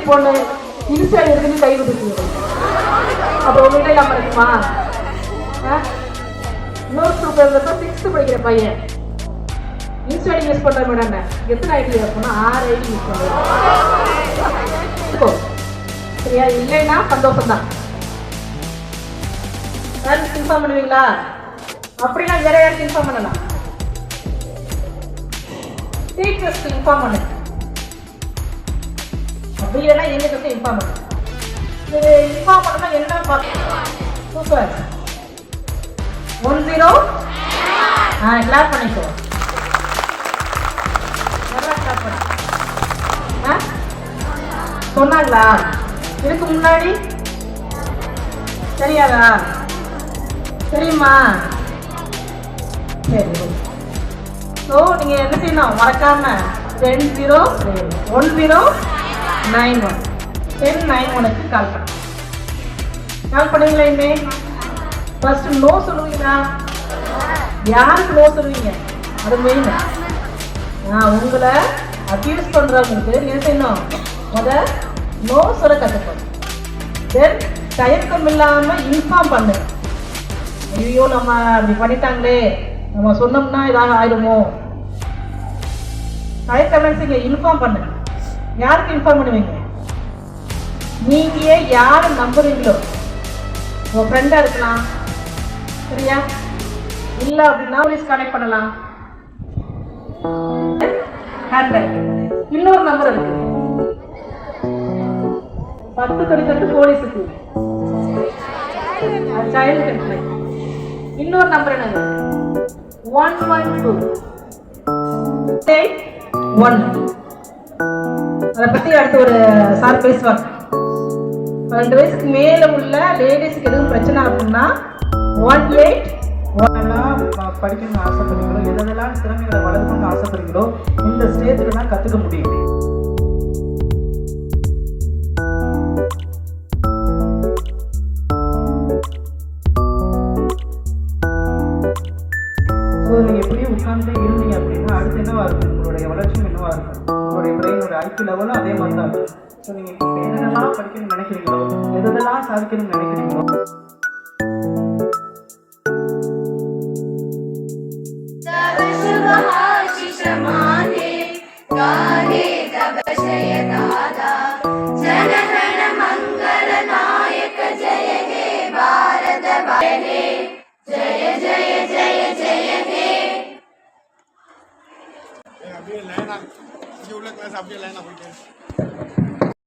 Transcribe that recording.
பொண்ணு இன்ஸ்டா எடுத்துன்னு கை கொடுத்துருக்கீங்க. அப்போ உங்கள்கிட்ட இல்லாமல் இருக்குமா? நோட் ப்ரிப்பேர் 6th படிக்கிற பையன் இன்ஸ்டா யூஸ் பண்ணுற மேடம் எத்தனை ஐடி இருக்குன்னா 6 ஐடி யூஸ் பண்ணுறோம். சரியா? இல்லைன்னா சந்தோஷம் தான். யாருக்கு இன்ஃபார்ம் பண்ணுவீங்களா? அப்படின்னா வேற யாருக்கு இன்ஃபார்ம் பண்ணலாம்? டீச்சர்ஸ்க்கு இன்ஃபார்ம் பண்ணுங்க. அப்படி இல்லைன்னா எங்களுக்கு இன்ஃபார்ம் பண்ணுங்க. இது இன்ஃபார்ம் பண்ணா என்ன பார்க்க? சூப்பர். 10 கிளாப் பண்ணிக்கோ. நல்லா கிளாப் பண்ணு. சொன்னாங்களா இதுக்கு முன்னாடி? தெரியாதா? தெரியுமா? சரி. ஸோ நீங்கள் என்ன செய்யணும்? மறக்காம 1091 1091க்கு கால் பண்ணுவீங்களா? இனிமே ஃபர்ஸ்ட் நோ சொல்லுவீங்களா? யாருக்கு நோ சொல்லுவீங்க? அது மெயின். உங்களை அக்யூஸ் பண்றவங்களுக்கு என்ன செய்யணும்? நோ சொல்ல கற்றுக்கணும். தென் தயக்கம் இல்லாம இன்ஃபார்ம் பண்ணு. ஐயோ நம்ம அப்படி பண்ணிட்டாங்களே, நம்ம சொன்னோம்னா இதாக ஆயிடுமோ. தயக்கம் இன்ஃபார்ம் பண்ணு. யாருக்கு இன்ஃபார்ம் பண்ணுவீங்க? நீங்க யாரை நம்புறீங்களோ, உங்க ஃப்ரெண்டா இருக்கலாம், சரியா? இல்ல அப்படின்னா போலீஸ் கனெக்ட் பண்ணலாம். இன்னொரு நம்பர் இருக்கு 10 போலீஸுக்கு, சைல்டு ஹெல்ப்லைன். இன்னொரு நம்பர் என்னது? 11281. அதை பத்தி அடுத்து ஒரு சார் பேசுவாங்க. 12 வயசுக்கு மேல உள்ள லேடிஸ்க்கு எதுவும் பிரச்சனை அப்படின்னா 181 படிக்கணும்னு ஆசைப்படுறீங்களோ, எதெல்லாம் திறமைகளை வளர்க்கணும்னு ஆசைப்படுறீங்களோ இந்த ஸ்டேஜில் தான் கற்றுக்க முடியும். ஸோ நீங்கள் எப்படியும் உட்கார்ந்தே இருந்தீங்க அப்படின்னா அடுத்து என்னவா இருக்கும்? உங்களுடைய வளர்ச்சியும் என்னவா இருக்கும்? உங்களுடைய பிரெயினோட ஐக்கிய லெவலும் அதே மாதிரி தான் இருக்கும். ஸோ நீங்கள் இப்போ எதெல்லாம் படிக்கணும்னு நினைக்கிறீங்களோ, எதெல்லாம் சாதிக்கணும்னு நினைக்கிறீங்களோ, அப்படியே லைனா இங்க உள்ள கிளாஸ் அப்படியே லைனா போயிட்டு